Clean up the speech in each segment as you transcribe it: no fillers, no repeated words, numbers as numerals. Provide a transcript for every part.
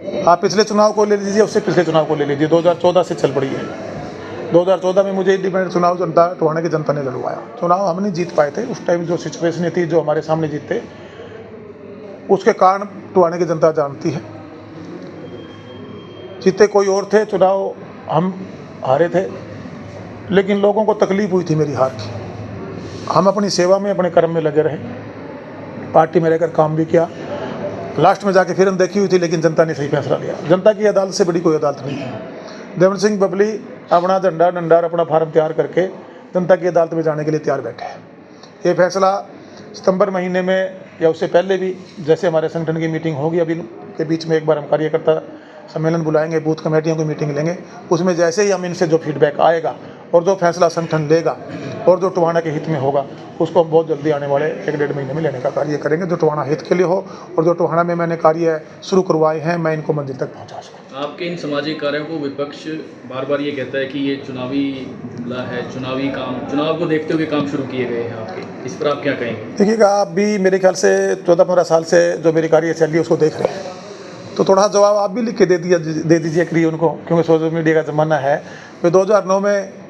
आप पिछले चुनाव को ले लीजिए, उससे पिछले चुनाव को ले लीजिए, 2014 से चल पड़ी है। 2014 में मुझे इंडिपेंडेंट चुनाव जनता टोहाना की जनता ने लड़वाया। चुनाव हम नहीं जीत पाए थे उस टाइम, जो सिचुएशन थी, जो हमारे सामने जीते, उसके कारण टोहाना की जनता जानती है। जीते कोई और थे, चुनाव हम हारे थे, लेकिन लोगों को तकलीफ हुई थी मेरी हार की। हम अपनी सेवा में, अपने कर्म में लगे रहे, पार्टी में रहकर काम भी किया। लास्ट में जाके फिर अनदेखी हुई थी, लेकिन जनता ने सही फैसला लिया। जनता की अदालत से बड़ी कोई अदालत नहीं है। देवेंद्र सिंह बबली अपना झंडा डंडार, अपना फार्म तैयार करके जनता की अदालत में जाने के लिए तैयार बैठे हैं। ये फैसला सितंबर महीने में या उससे पहले भी, जैसे हमारे संगठन की मीटिंग होगी, अभी के बीच में एक बार हम कार्यकर्ता सम्मेलन बुलाएंगे, बूथ कमेटियों की मीटिंग लेंगे। उसमें जैसे ही हम इनसे जो फीडबैक आएगा और जो फैसला संगठन लेगा और जो टोहाना के हित में होगा, उसको हम बहुत जल्दी आने वाले 1-1.5 महीने में लेने का कार्य करेंगे, जो टोहाना हित के लिए हो और जो टोहाना में मैंने कार्य शुरू करवाए हैं, मैं इनको मंजिल तक पहुँचा सकूँ। आपके इन सामाजिक कार्यों को विपक्ष बार बार ये कहता है कि ये चुनावी जुमला है, चुनावी काम, चुनाव को देखते हुए काम शुरू किए गए हैं आपके, इस पर आप क्या कहेंगे? देखिएगा, आप भी मेरे ख्याल से 14-15 साल से जो मेरी कार्यशैली है उसको देख रहे हैं, तो थोड़ा जवाब आप भी लिख के दे दीजिए करिए उनको, क्योंकि सोशल मीडिया का ज़माना है। फिर 2009 में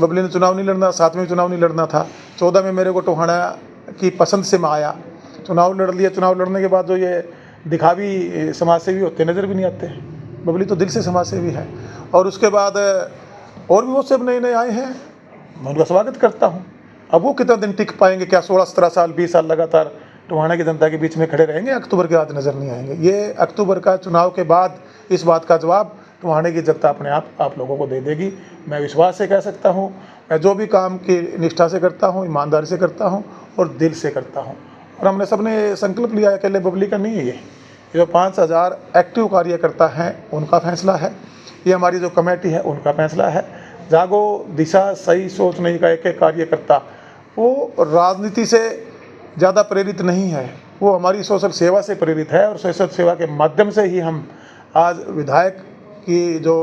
बबली ने चुनाव नहीं लड़ना, 7 में चुनाव नहीं लड़ना था, 14 में मेरे को टोहाना की पसंद से मैं आया, चुनाव लड़ लिया। चुनाव लड़ने के बाद जो ये दिखावी समाज सेवी होते नज़र भी नहीं आते। बबली तो दिल से समाज सेवी है। और उसके बाद और भी बहुत से नए आए हैं, मैं उनका स्वागत करता हूँ। अब वो कितना दिन टिक पाएंगे? क्या 16-17 साल 20 साल लगातार टोहाना की जनता के बीच में खड़े रहेंगे? अक्टूबर के बाद नज़र नहीं आएंगे। ये अक्टूबर का चुनाव के बाद इस बात का जवाब टोहाना की जनता अपने आप लोगों को दे देगी। मैं विश्वास से कह सकता हूँ, मैं जो भी काम की निष्ठा से करता हूँ, ईमानदारी से करता हूँ और दिल से करता हूँ। और हमने सबने संकल्प लिया है, अकेले बबली का नहीं है ये जो 5000 एक्टिव कार्यकर्ता हैं उनका फैसला है, ये हमारी जो कमेटी है उनका फैसला है। जागो दिशा सही सोच नहीं का एक कार्यकर्ता वो राजनीति से ज़्यादा प्रेरित नहीं है, वो हमारी सोशल सेवा से प्रेरित है। और सोशल सेवा के माध्यम से ही हम आज विधायक की जो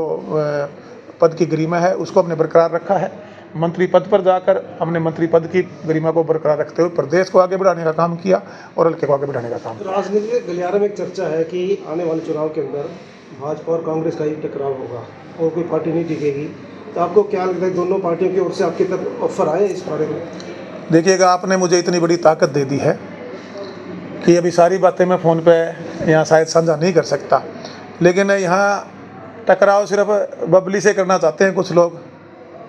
पद की गरिमा है उसको हमने बरकरार रखा है। मंत्री पद पर जाकर हमने मंत्री पद की गरिमा को बरकरार रखते हुए प्रदेश को आगे बढ़ाने का काम किया और हल्के को आगे बढ़ाने का काम किया। राजनीति के गलियारे में एक चर्चा है कि आने वाले चुनाव के अंदर भाजपा और कांग्रेस का ही टकराव होगा और कोई पार्टी नहीं टिकेगी, तो आपको क्या लगता है दोनों पार्टियों की ओर से आपकी तरफ ऑफर आए इस बारे में? देखिएगा, आपने मुझे इतनी बड़ी ताकत दे दी है कि अभी सारी बातें मैं फ़ोन पे यहाँ शायद साझा नहीं कर सकता, लेकिन यहाँ टकराव सिर्फ बबली से करना चाहते हैं कुछ लोग।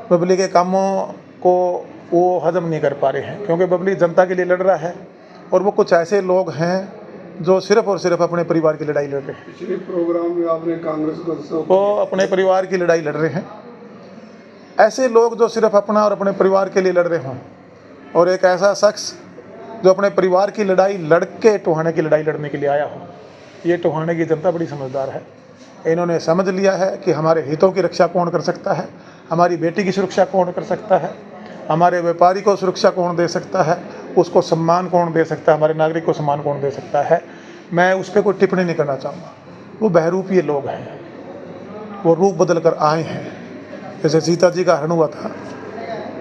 बबली के कामों को वो हजम नहीं कर पा रहे हैं, क्योंकि बबली जनता के लिए लड़ रहा है और वो कुछ ऐसे लोग हैं जो सिर्फ और सिर्फ अपने परिवार की लड़ाई लड़ रहे हैं। पिछले प्रोग्राम में आपने कांग्रेस को अपने परिवार की लड़ाई लड़ रहे हैं। ऐसे लोग जो सिर्फ अपना और अपने परिवार के लिए लड़ रहे हों, और एक ऐसा शख्स जो अपने परिवार की लड़ाई लड़के टोहाना की लड़ाई लड़ने के लिए आया हो, ये टोहाना की जनता बड़ी समझदार है। इन्होंने समझ लिया है कि हमारे हितों की रक्षा कौन कर सकता है, हमारी बेटी की सुरक्षा कौन कर सकता है, हमारे व्यापारी को सुरक्षा कौन दे सकता है, उसको सम्मान कौन दे सकता है, हमारे नागरिक को सम्मान कौन दे सकता है। मैं उस पर कोई टिप्पणी नहीं करना चाहूँगा। वो बहरूपीय लोग हैं, वो रूप बदल कर आए हैं। जैसे सीता जी का हरण हुआ था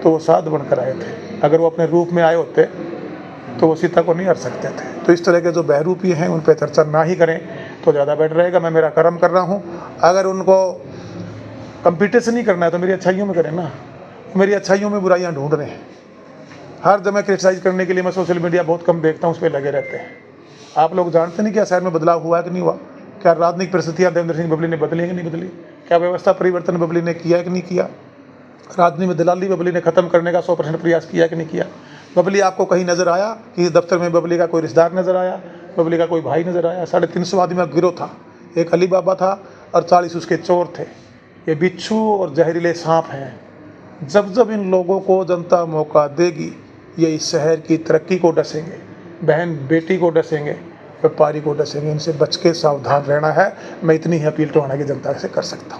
तो वो साध बनकर आए थे, अगर वो अपने रूप में आए होते तो वो सीता को नहीं हर सकते थे। तो इस तरह के जो बहरूपी हैं उन पर चर्चा ना ही करें तो ज़्यादा बेटर रहेगा। मैं मेरा कर्म कर रहा हूँ, अगर उनको कंपटीशन ही करना है तो मेरी अच्छाइयों में करें ना। मेरी अच्छाइयों में बुराइयाँ ढूंढ रहे हैं। हर जगह क्रिटिसाइज करने के लिए मैं सोशल मीडिया बहुत कम देखता हूँ, उस पर लगे रहते हैं। आप लोग जानते नहीं क्या शहर में बदलाव हुआ कि नहीं हुआ? क्या राजनीतिक परिस्थितियाँ देवेंद्र सिंह बबली ने बदली कि नहीं बदली? क्या व्यवस्था परिवर्तन बबली ने किया कि नहीं किया? राजनीति में दलाली बबली ने ख़त्म करने का 100% प्रयास किया कि नहीं किया? बबली आपको कहीं नज़र आया कि दफ्तर में बबली का कोई रिश्तेदार नज़र आया, बबली का कोई भाई नज़र आया? 350 आदमी का गिरोह था, एक अली बाबा था और 40 उसके चोर थे। ये बिच्छू और जहरीले सांप हैं। जब जब इन लोगों को जनता मौका देगी, ये इस शहर की तरक्की को डसेंगे, बहन बेटी को डसेंगे, व्यापारी को डसेंगे। इनसे बच के सावधान रहना है। मैं इतनी ही अपील टोहाना की जनता से कर सकता हूँ।